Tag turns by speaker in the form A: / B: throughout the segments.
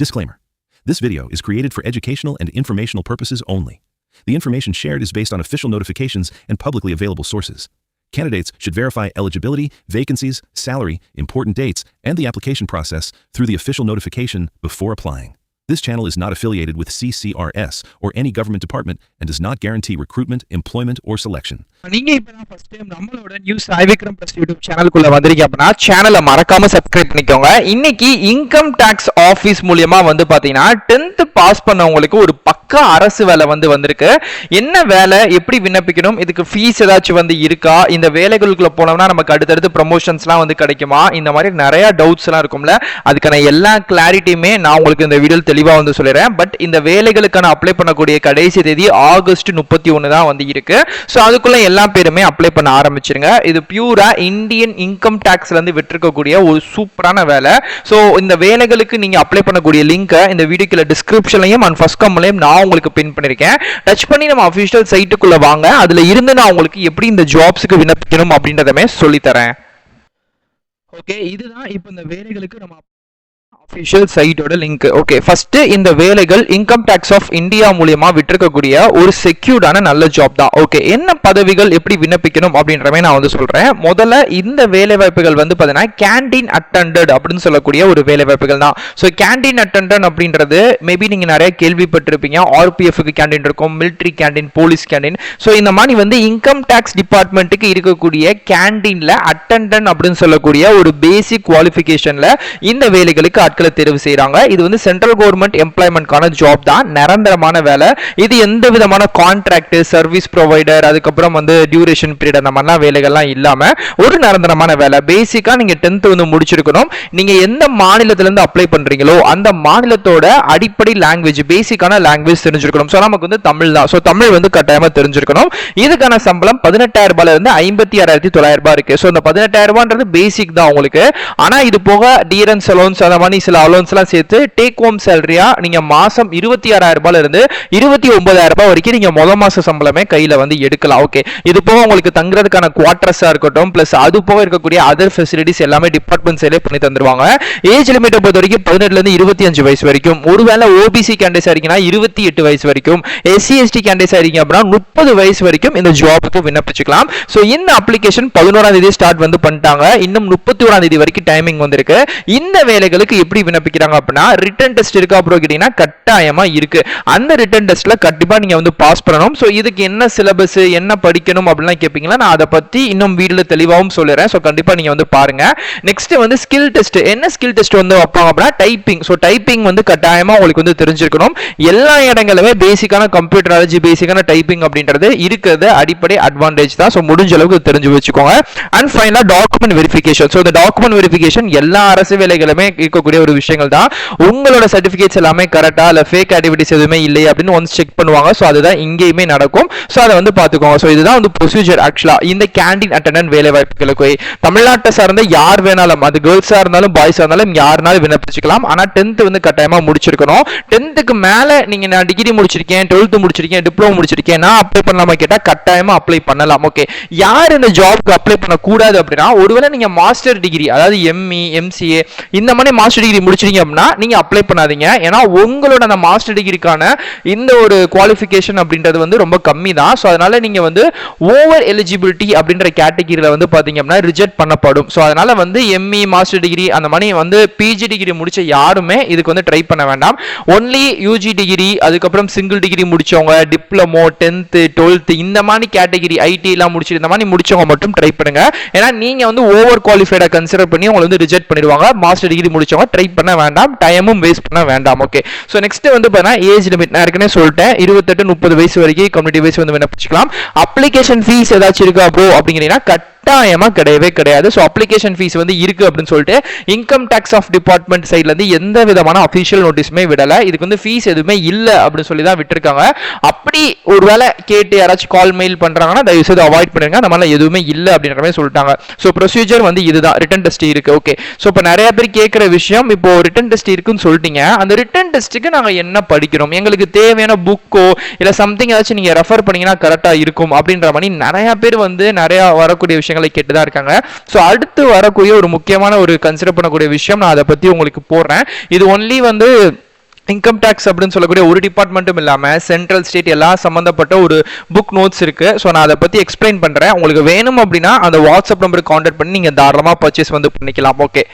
A: Disclaimer. This video is created for educational and informational purposes only. The information shared is based on official notifications and publicly available sources. Candidates should verify eligibility, vacancies, salary, important dates, and the application process through the official notification before applying. This channel is not affiliated with CCRS or any government department and does not guarantee recruitment, employment, or selection.
B: நீங்க இப்பதான் first time நம்மளோட news ஐவிக்ரம் plus YouTube சேனலுக்குள்ள வந்திருக்கீங்க அப்படின்னா சேனலை மறக்காம subscribe பண்ணிக்கோங்க. இன்னைக்கு income tax office மூலமா பாத்தீங்கன்னா 10th பாஸ் பண்ணவங்களுக்கு ஒரு பக்கா அரசு வேலை வந்திருக்கு. என்ன வேலை, எப்படி விண்ணப்பிக்கணும், இதுக்கு ஃபீஸ் ஏதாச்சும் இருக்கா, இந்த வேலைகளுக்குள்ள போனோம்னா நமக்கு அடுத்தடுத்து ப்ரமோஷன்ஸ்லாம் கிடைக்குமா, இந்த மாதிரி நிறைய டவுட்ஸ் எல்லாம் இருக்கும்ல, அதுக்கான எல்லா கிளாரிட்டியுமே நான் உங்களுக்கு இந்த வீடியோ தெளிவா சொல்லிடுறேன். பட் இந்த வேலைகளுக்கான அப்ளை பண்ணக்கூடிய கடைசி தேதி ஆகஸ்ட் 31 தான் இருக்கு. சோ அதுக்குள்ள எல்லா பேருமே அப்ளை பண்ண ஆரம்பிச்சிருங்க. இது பியூரா இந்தியன் இன்கம் டாக்ஸ்ல இருந்து விட்டிருக்கக்கூடிய ஒரு சூப்பரான வேலை. சோ இந்த வேலைகளுக்கு நீங்க அப்ளை பண்ணக்கூடிய லிங்க் இந்த வீடியோக்குள்ள டிஸ்கிரிப்ஷன்லயும் அண்ட் ஃபர்ஸ்ட் கமெண்ட்லயும் நான் உங்களுக்கு பின் பண்ணிருக்கேன். டச் பண்ணி நம்ம அபிஷியல் சைட்டுக்குள்ள வாங்க. அதுல இருந்து நான் உங்களுக்கு எப்படி இந்த ஜாப்ஸ்க்கு விண்ணப்பிக்கணும் அப்படின்றதமே சொல்லி தரேன். ஓகே, இதுதான் இப்போ இந்த வேலைகளுக்கு நம்ம அபிஷியல் சைட்டோட லிங்க். ஓகே, ஃபர்ஸ்ட் இந்த வேலைகள் இன்கம் டாக்ஸ் ஆஃப் இந்தியா மூலமா விட்டிருக்கக்கூடிய ஒரு செக்யூர்டான நல்ல ஜாப் தான். ஓகே, என்ன பதவிகள் எப்படி விண்ணப்பிக்கணும் அப்படின்றமே நான் சொல்றேன். முதல்ல இந்த வேலை வாய்ப்புகள் பாத்தீங்கன்னா கேண்டீன் அட்டெண்டன்ட் அப்படின்னு சொல்லக்கூடிய ஒரு வேலை வாய்ப்புகள் தான். ஸோ கேண்டீன் அட்டெண்டன்ட் அப்படின்றது மேபி நீங்க நிறைய கேள்விப்பட்டிருப்பீங்க. ஆர்பிஎஃப்க்கு கேண்டீன் இருக்கும், military canteen, police canteen. So இந்த மாதிரி இன்கம் டாக்ஸ் டிபார்ட்மெண்ட்டுக்கு இருக்கக்கூடிய கேண்டீன்ல அட்டெண்டன்ட் அப்படின்னு சொல்லக்கூடிய ஒரு பேசிக் குவாலிஃபிகேஷன்ல இந்த வேலைகளுக்கு ஆட்களை தேர்வு செய்றாங்க. இது சென்ட்ரல் கவர்மெண்ட் எம்ப்ளாய்மென்ட்கான ஜாப் தான், நிரந்தரமான வேலை. இது எந்த விதமான கான்ட்ராக்ட், சர்வீஸ் ப்ரொவைடர், அதுக்கப்புறம் டியூரேஷன் பீரியட் அந்த மாதிரிலாம் வேலைகள்லாம் இல்லாம ஒரு நிரந்தரமான வேலை. பேசிக்கா நீங்க 10th முடிச்சிருக்கணும். நீங்க எந்த மாநிலத்தில இருந்து அப்ளை பண்றீங்களோ அந்த மாநிலத்தோட அடிப்படை லாங்குவேஜ், பேசிக்கான லாங்குவேஜ் தெரிஞ்சிருக்கணும். சோ நமக்கு தமிழ் தான். சோ தமிழ் கட்டாயமா தெரிஞ்சிருக்கணும். இதுக்கான சம்பளம் 18,000 ரூபாயில இருந்து 56,900 ரூபாய் இருக்கு. சோ இந்த 18,000 ரூபாய்ன்றது பேசிக் தான் உங்களுக்கு. ஆனா இது போக டியரன்ஸ் அலோன்ஸ் அந்த மாதிரி சில அலோன்ஸ் எல்லாம் சேர்த்து டேக் ஹோம் சேலரியா நீங்க மாசம் 26,000 ரூபாயில இருந்து 29,000 ரூபாய் வரைக்கும் நீங்க முதல் மாச சம்பளமே கையில எடுக்கலாம். ஓகே, இது போக உங்களுக்கு தங்குறதுக்கான குவார்டர்ஸா இருக்கட்டும், பிளஸ் அது போக இருக்கக்கூடிய அதர் ஃபெசிலிட்டிஸ் எல்லாமே டிபார்ட்மெண்ட் சைடுல பண்ணி தந்துருவாங்க. ஏஜ் லிமிட் பொறுத்த வரைக்கும் 18ல இருந்து 25 வயசு வரைக்கும். ஒருவேளை ஓபிசி கேண்டிடேட்ஸ் இருக்கீங்கன்னா 28 வயசு வரைக்கும், எஸ்சி எஸ்டி கேண்டிடேட்ஸ் இருக்கீங்க அப்படின்னா 30 வயசு வரைக்கும் இந்த ஜாபுக்கு விண்ணப்பிச்சுக்கலாம். சோ இந்த அப்ளிகேஷன் 11ஆம் தேதி ஸ்டார்ட் பண்ணிட்டாங்க. இன்னும் 31ஆம் தேதி வரைக்கும் டைமிங் வந்திருக்கு. இந்த வேலைகளுக்கு எப்படி விண்ணப்பிக்கிறாங்க அப்படின்னா ரிட்டன் டெஸ்ட் இருக்கா ப்ரோ கேட்டீங்கன்னா கட்டாயமா இருக்கு. அந்த ரிட்டன் டெஸ்ட்ல கண்டிப்பா நீங்க பாஸ் பண்ணணும். சோ இதுக்கு என்ன சிலபஸ், என்ன படிக்கணும் அப்படிலாம் கேட்பீங்களா, நான் அதை பத்தி இன்னும் வீடியோல தெளிவாகவும் சொல்லுறேன். சோ கண்டிப்பா நீங்க பாருங்க. Next skill test. என்ன ஸ்கில் டெஸ்ட் வைப்பாங்க அப்படின்னா டைப்பிங். சோ டைப்பிங் கட்டாயமா உங்களுக்கு தெரிஞ்சிருக்கணும். எல்லா இடங்களுமே பேசிக்கான கம்ப்யூட்டர் நாலேஜ், பேசிக்கான டைப்பிங் அப்படின்றது இருக்கிறது அடிப்படை அட்வான்டேஜ் தான். சோ முடிஞ்ச அளவுக்கு தெரிஞ்சு வச்சுக்கோங்க. அண்ட் ஃபைனலா டாக்குமெண்ட் வெரிஃபிகேஷன். சோ இந்த டாக்குமெண்ட் வெரிஃபிகேஷன் எல்லா அரசு வேலைகளுமே இருக்கக்கூடிய ஒரு விஷயங்கள் தான். உங்களோட சர்டிபிகேட்ஸ் எல்லாமே கரெக்டா இல்ல ஃபேக் ஆக்டிவிட்டிஸ் எதுவுமே இல்லை அப்படின்னு ஒன்ஸ் செக் பண்ணுவாங்க. சோ அதுதான் இங்கேயுமே நடக்கும். சோ அதை பாத்துக்கோங்க. சோ இதுதான் ப்ரொசீஜர். ஆக்சுவலா இந்த கேண்டீன் அட்டெண்டன்ட் வேலை வாய்ப்புகளுக்கு தமிழ்நாட்டை சார்ந்த யார் வேணாலும், அது கேர்ள்ஸா இருந்தாலும் பாய்ஸா இருந்தாலும் யாருனாலும் விண்ணப்பிச்சுக்கலாம். ஆனா 10th கட்டாயமா முடிச்சிருக்கணும். 10th மேல நீங்க நான் டிகிரி முடிச்சிருக்கேன், 12th முடிச்சிருக்கேன், டிப்ளமோ முடிச்சிருக்கேன், நான் அப்ளை பண்ணலாமா கேட்டா கட்டாயமா அப்ளை பண்ணலாம். ஓகே, யார் இந்த ஜாப்க்கு அப்ளை பண்ண கூடாது அப்படின்னா, ஒருவேளை நீங்க மாஸ்டர் டிகிரி, அதாவது எம்இ, எம்சிஏ இந்த மாதிரி மாஸ்டர் டிகிரி முடிச்சிருக்கீங்க அப்படின்னா நீங்க அப்ளை பண்ணாதீங்க. ஏன்னா உங்களோட அந்த மாஸ்டர் டிகிரிக்கான இந்த ஒரு குவாலிஃபிகேஷன் அப்படின்றது ரொம்ப கம்மி தான். சோ அதனால நீங்க ஓவர் எலிஜிபிலிட்டி அப்படின்ற கேட்டகரியில பாத்தீங்க அப்படின்னா ரிஜெக்ட் பண்ணப்படும். சோ அதனால எம்இ, மாஸ்டர் டிகிரி அந்த மாதிரி பிஜி டிகிரி முடிச்ச யாருமே இதுக்கு ட்ரை பண்ண வேண்டாம். ஒன்லி யூஜி டிகிரி, அதுக்கப்புறம் சிங்கிள் டிகிரி முடிச்சவங்க, டிப்ளமோ, 10th 12th இந்த மாதிரி கேட்டகரி, ஐடி எல்லாம் முடிச்சு இந்த மாதிரி முடிச்சவங்க மட்டும் ட்ரை பண்ணுங்க. ஏன்னா நீங்க ஓவர் குவாலிஃபைடா கன்சிடர் பண்ணி உங்களை ரிஜெக்ட் பண்ணிடுவாங்க. மாஸ்டர் டிகிரி முடிச்சவங்க ட்ரை பண்ண வேண்டாம், டைமும் வேஸ்ட் பண்ண வேண்டாம். ஓகே, சோ நெக்ஸ்ட் பாத்தீங்கன்னா ஏஜ் லிமிட் நான் ஏற்கனவே சொல்லிட்டேன். 28-30 வயசு வரைக்கும் கம்யூனிட்டி வைஸ் விண்ணப்பிச்சுக்கலாம். அப்ளிகேஷன் ஃபீஸ் ஏதாச்சும் இருக்கா ப்ரோ அப்படிங்கிறீங்கன்னா கட்டாயமா கிடையவே கிடையாது. சோ அப்ளிகேஷன் ஃபீஸ் இருக்கு அப்படின்னு சொல்லிட்டு இன்கம் டாக்ஸ் ஆஃப் டிபார்ட்மெண்ட் சைடுல இருந்து எந்த விதமான அபிஷியல் நோட்டீஸுமே விடல. இதுக்கு ஃபீஸ் எதுவுமே இல்ல அப்படின்னு சொல்லி தான் விட்டுருக்காங்க. அப்படி ஒருவேளை கேட்டு யாராச்சும் கால் மெயில் பண்றாங்கன்னா தயவு செய்து அவாய்ட் பண்ணுங்க. அந்த மாதிரி எதுவுமே இல்ல அப்படின்ற மாதிரி சொல்லிட்டாங்க. சோ ப்ரொசீஜர் இதுதான், ரிட்டன் டெஸ்ட் இருக்கு. ஓகே, சோ இப்போ நிறைய பேர் கேட்கிற விஷயம், இப்போ ரிட்டன் டெஸ்ட் இருக்குன்னு சொல்லிட்டீங்க, அந்த ரிட்டன் டெஸ்ட்டுக்கு நாங்க என்ன படிக்கணும், எங்களுக்கு தேவையான புக்கோ இல்ல சம்திங் ஏதாச்சும் நீங்க ரெஃபர் பண்ணீங்கன்னா கரெக்டா இருக்கும் அப்படின்ற மாதிரி நிறைய பேர் நிறைய வரக்கூடிய விஷயம் கேட்டுதான் இருக்காங்க. சோ அடுத்து வரக்கூடிய ஒரு முக்கியமான ஒரு கன்சிடர் பண்ணக்கூடிய விஷயம் நான் அதை பத்தி உங்களுக்கு போடுறேன். இது ஒன்லி இன்கம் டேக்ஸ் அப்படின்னு சொல்லக்கூடிய ஒரு டிபார்ட்மெண்ட்டும் இல்லாமல் சென்ட்ரல் ஸ்டேட் எல்லாம் சம்மந்தப்பட்ட ஒரு புக் நோட்ஸ் இருக்கு. ஸோ நான் அதை பற்றி எக்ஸ்பிளைன் பண்ணுறேன். உங்களுக்கு வேணும் அப்படின்னா அந்த வாட்ஸ்அப் நம்பருக்கு கான்டாக்ட் பண்ணி நீங்கள் தாராளமாக பர்ச்சேஸ் வந்து பண்ணிக்கலாம். ஓகே,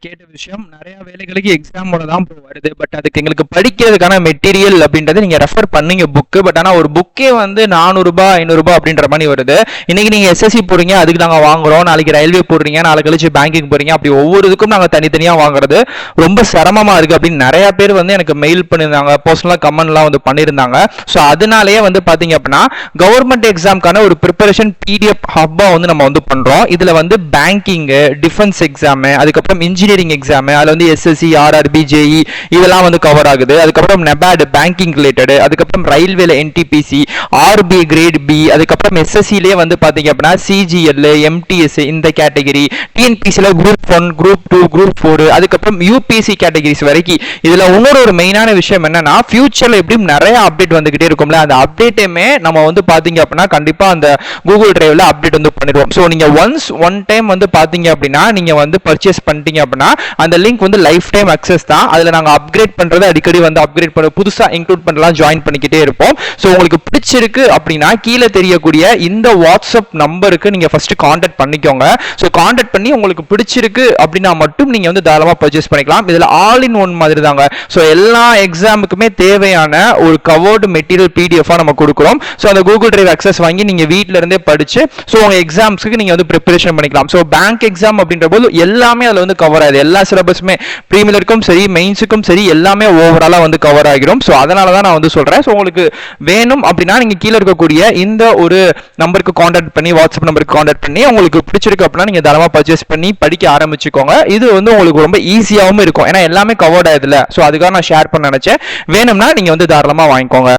B: கேட்ட விஷயம் நிறைய வேலைகளுக்கு எக்ஸாமோட தான் வருது. பட் அதுக்கு எங்களுக்கு படிக்கிறதுக்கான மெட்டீரியல் அப்படின்றத நீங்க ரெஃபர் பண்ணீங்க புக்கு. பட் ஆனால் ஒரு புக்கே வந்து 400 ரூபாய் 500 ரூபாய் அப்படின்ற மாதிரி வருது. இன்னைக்கு நீங்க எஸ்எஸ்சி போறீங்க, அதுக்கு நாங்கள் வாங்குறோம். நாளைக்கு ரயில்வே போடுறீங்க, நாளைக்கு கழிச்சு பேங்கிங் போறீங்க. அப்படி ஒவ்வொரு இதுக்கும் நாங்கள் தனித்தனியாக வாங்குறது ரொம்ப சிரமமா இருக்கு அப்படின்னு நிறைய பேர் வந்து எனக்கு மெயில் பண்ணியிருந்தாங்க, பர்சனலாக கமெண்ட்லாம் வந்து பண்ணியிருந்தாங்க. ஸோ அதனாலேயே வந்து பாத்தீங்க அப்படின்னா கவர்மெண்ட் எக்ஸாம்க்கான ஒரு ப்ரிப்பரேஷன் பிடிஎஃப் ஹப்பா வந்து நம்ம வந்து பண்றோம். இதுல வந்து பேங்கிங், டிஃபென்ஸ் எக்ஸாம், அதுக்கப்புறம் இன்ஜினியரிங் எக்ஸாம், அதுல வந்து எஸ்எஸ்சி, ஆர்ஆர்பி, ஜேஇ இதெல்லாம் வந்து கவர் ஆகுது. அதுக்கப்புறம் நெபார்டு பேங்கிங் ரிலேட்டட், அதுக்கப்புறம் ரயில்வேல என்டிபிசி, ஆர்பி கிரேட் பி, அதுக்கப்புறம் எஸ்எஸ்சிலே வந்து பாத்தீங்க அப்படின்னா சிஜிஎல், எம்டிஎஸ் இந்த கேட்டகரி, டிஎன்பிசில குரூப் 1, குரூப் 2, குரூப் 4, அதுக்கப்புறம் யூபிஎஸ்சி கேட்டகரிஸ் வரைக்கும். இதுல இன்னொரு மெயினான விஷயம் என்னன்னா ஃபியூச்சர்ல எப்படியும் நிறைய அப்டேட் வந்துகிட்டே இருக்கும்ல, அந்த அப்டேட்டுமே நம்ம வந்து பாத்தீங்க அப்படின்னா கண்டிப்பா அந்த கூகுள் டிரைவ்ல அப்டேட் வந்து பண்ணிடுவோம். ஸோ நீங்க ஒன் டைம் வந்து பாத்தீங்க அப்படின்னா நீங்க வந்து பர்ச்சேஸ் பண்ணிட்டீங்க அப்படின்னா அந்த லிங்க் வந்து லைஃப் டைம் அக்சஸ் தான். அதுல நாங்க அப்கிரேட் பண்றது அடிக்கடி வந்து அப்கிரேட் பண்ண புதுசா இன்க்ளூட் பண்ணலாம், ஜாயின் பண்ணிக்கிட்டே இருப்போம். சோ உங்களுக்கு பிடிச்சிருக்கு அப்படின்னா கீழே தெரியக்கூடிய இந்த வாட்ஸ்அப் நம்பருக்கு நீங்க ஃபர்ஸ்ட் கான்டாக்ட் பண்ணிக்கோங்க. சோ கான்டாக்ட் பண்ணி உங்களுக்கு பிடிச்சிருக்கு அப்படின்னா மட்டும் நீங்க வந்து தாராளமா பர்ச்சேஸ் பண்ணிக்கலாம். இதுல ஆல் இன் ஒன் மாதிரி தாங்க. சோ எல்லா எக்ஸாமுக்குமே தேவையான ஒரு கவர்டு மெட்டீரியல் பிடிஎஃப் நம்ம கொடுக்குறோம். சோ அந்த கூகுள் டிரைவ் அக்சஸ் வாங்கி நீங்க வீட்ல இருந்தே படிச்சு சோ உங்க எக்ஸாம்ஸ்க்கு நீங்க வந்து ப்ரிப்பரேஷன் பண்ணிக்கலாம். சோ பேங்க் எக்ஸாம் அப்படின்ற போது எல்லாமே அதுல வந்து கவர் ஆகுது. எல்லா சிலபஸுமே ப்ரீமியருக்கும் சரி மெயின்ஸுக்கும் சரி எல்லாமே ஓவராலா வந்து கவர் ஆகிரும். ஸோ அதனால தான் நான் வந்து சொல்றேன். ஸோ உங்களுக்கு வேணும் அப்படின்னா நீங்க கீழே இருக்கக்கூடிய இந்த ஒரு நம்பருக்கு கான்டாக்ட் பண்ணி, வாட்ஸ்அப் நம்பருக்கு கான்டாக்ட் பண்ணி உங்களுக்கு பிடிச்சிருக்கு அப்படின்னா நீங்க தாராளமா பர்ச்சேஸ் பண்ணி படிக்க ஆரம்பிச்சுக்கோங்க. இது வந்து உங்களுக்கு ரொம்ப ஈஸியாகவும் இருக்கும், ஏன்னா எல்லாமே கவர்ட் ஆகுதுல. ஸோ அதுக்காக நான் ஷேர் பண்ண நினைச்சேன். வேணும்னா நீங்க வந்து தாராளமா வாங்கிக்கோங்க.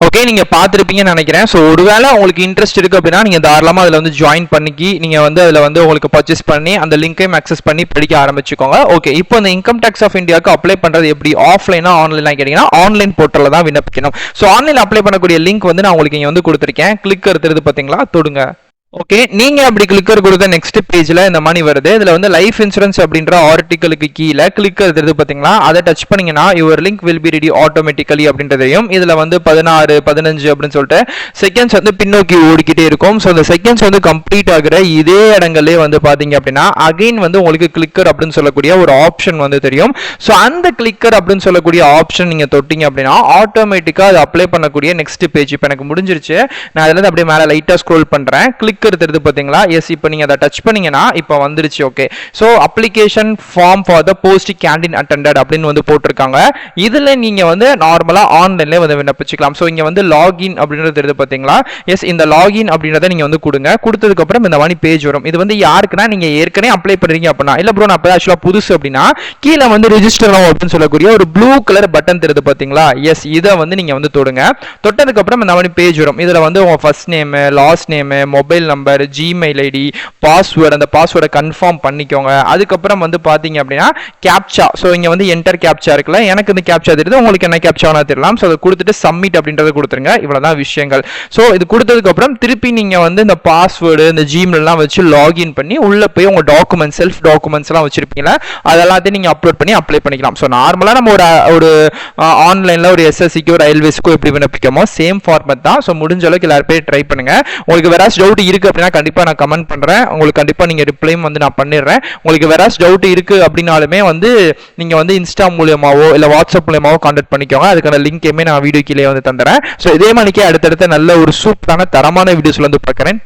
B: ஓகே, நீங்க பார்த்துருப்பீங்கன்னு நினைக்கிறேன். ஸோ ஒருவேளை உங்களுக்கு இன்ட்ரெஸ்ட் இருக்கு அப்படின்னா நீங்க தாராளமா அதுல வந்து ஜாயின் பண்ணிக்கி நீங்க வந்து அதுல வந்து உங்களுக்கு பர்ச்சேஸ் பண்ணி அந்த லிங்கையும் அக்சஸ் பண்ணி படிக்க ஆரம்பிச்சுக்கோங்க. ஓகே, இப்போ இந்த இன்கம் டேக்ஸ் ஆஃப் இந்தியாவுக்கு அப்ளை பண்றது எப்படி, ஆஃப்லைனா ஆன்லைனா கேட்டீங்கன்னா ஆன்லைன் போர்ட்டல்ல தான் விண்ணப்பிக்கணும். ஸோ ஆன்லைன் அப்ளை பண்ணக்கூடிய லிங்க் வந்து நான் உங்களுக்கு இங்க வந்து கொடுத்துருக்கேன். கிளிக் எடுத்துறது பாத்தீங்களா, தொடுங்க. ஓகே, நீங்க அப்படி கிளிக்கர் கொடுத்த நெக்ஸ்ட் பேஜ்ல இந்த மாதிரி வருது. இதுல வந்து லைஃப் இன்சூரன்ஸ் அப்படின்ற ஆர்டிகலுக்கு கீழே கிளிக் எடுத்து பாத்தீங்களா, அதை டச் பண்ணீங்கன்னா your link will be ready automatically அப்படின்றதையும் இதுல வந்து 16, 15 அப்படின்னு சொல்லிட்டு செகண்ட்ஸ் வந்து பின்னோக்கி ஓடிக்கிட்டே இருக்கும். ஸோ அந்த செகண்ட்ஸ் வந்து கம்ப்ளீட் ஆகுற இதே இடங்களே வந்து பாத்தீங்க அப்படின்னா அகைன் வந்து உங்களுக்கு கிளிக்கர் அப்படின்னு சொல்லக்கூடிய ஒரு ஆப்ஷன் வந்து தெரியும். ஸோ அந்த கிளிக்கர் அப்படின்னு சொல்லக்கூடிய ஆப்ஷன் நீங்க தொட்டீங்க அப்படின்னா ஆட்டோமேட்டிக்கா அது அப்ளை பண்ணக்கூடிய நெக்ஸ்ட் பேஜ் இப்போ எனக்கு முடிஞ்சிருச்சு. நான் அதுல இருந்து அப்படியே மேல லைட்டா ஸ்க்ரோல் பண்றேன். கிளிக் எடுத்து பாத்தீங்களா, எஸ் இப்போ நீங்க அதை டச் பண்ணீங்கன்னா இப்போ வந்துருச்சு. Okay, so application form for the post canteen attendant அப்படின்னு வந்து போட்டிருக்காங்க. இதுல நீங்க வந்து நார்மலா ஆன்லைன்ல வந்து விண்ணப்பிச்சுக்கலாம். சோ இங்க வந்து லாகின் அப்படின்றது தெரியுது பாத்தீங்களா, எஸ் இந்த லாகின் அப்படின்றத நீங்க வந்து கொடுங்க. கொடுத்ததுக்கு அப்புறம் இந்த மாதிரி பேஜ் வரும். இது வந்து யாருக்குன்னா நீங்க ஏற்கனவே அப்ளை பண்றீங்க அப்படின்னா, இல்ல ப்ரோ நான் அப்ப ஆக்சுவலா புதுசு அப்படின்னா கீழே வந்து ரெஜிஸ்டர் அப்படின்னு சொல்லக்கூடிய ஒரு ப்ளூ கலர் பட்டன் தெரியுது பாத்தீங்களா, எஸ் இதை வந்து நீங்க வந்து தொடுங்க. தொட்டதுக்கு அப்புறம் இந்த மாதிரி பேஜ் வரும். இதுல வந்து உங்க first name, last name, mobile number, Gmail ID, password, அந்த பாஸ்வேர்டை கன்ஃபார்ம் பண்ணிக்கோங்க. அதுக்கப்புறம் வந்து பாத்தீங்க அப்படின்னா கேப்சா. ஸோ இங்க வந்து என்டர் கேப்சா இருக்குல்ல, எனக்கு இந்த கேப்சா தெரியுது, உங்களுக்கு என்ன கேப்சானா தெரியலாம். ஸோ அதை கொடுத்துட்டு சப்மிட் அப்படின்றத கொடுத்துருங்க. இவ்வளவுதான் விஷயங்கள். ஸோ இது கொடுத்ததுக்கு அப்புறம் திருப்பி நீங்க வந்து இந்த பாஸ்வேர்டு, இந்த ஜிமெயில் எல்லாம் வச்சு லாகின் பண்ணி உள்ள போய் உங்க டாக்குமெண்ட், செல்ஃப் டாக்குமெண்ட்ஸ் எல்லாம் வச்சிருப்பீங்களா, அதெல்லாத்தையும் நீங்க அப்லோட் பண்ணி அப்ளை பண்ணிக்கலாம். ஸோ நார்மலா நம்ம ஒரு ஆன்லைன்ல ஒரு எஸ்எஸ்சிக்கோ ரயில்வேஸ்க்கோ எப்படி விண்ணப்பிக்கமோ சேம் ஃபார்மேட் தான். ஸோ முடிஞ்ச அளவுக்கு எல்லாரும் போய் ட்ரை பண்ணுங்க. உங்களுக்கு வேற டவுட் இருக்கு அப்படின்னா கண்டிப்பா நான் கமெண்ட் பண்றேன். உங்களுக்கு கண்டிப்பா நீங்க ரிப்ளையும் வந்து நான் பண்ணிடுறேன். உங்களுக்கு வேற டவுட் இருக்கு அப்படின்னாலுமே வந்து நீங்க வந்து இன்ஸ்டா மூலமாவோ இல்ல வாட்ஸ்அப் மூலமாவோ கான்டாக்ட் பண்ணிக்கோங்க. அதுக்கான லிங்கையுமே நான் வீடியோ கீழே வந்து தந்துறேன். ஸோ இதே மாதிரிக்கே அடுத்தடுத்த நல்ல ஒரு சூப்பரான தரமான வீடியோஸ்ல வந்து பார்க்குறேன்.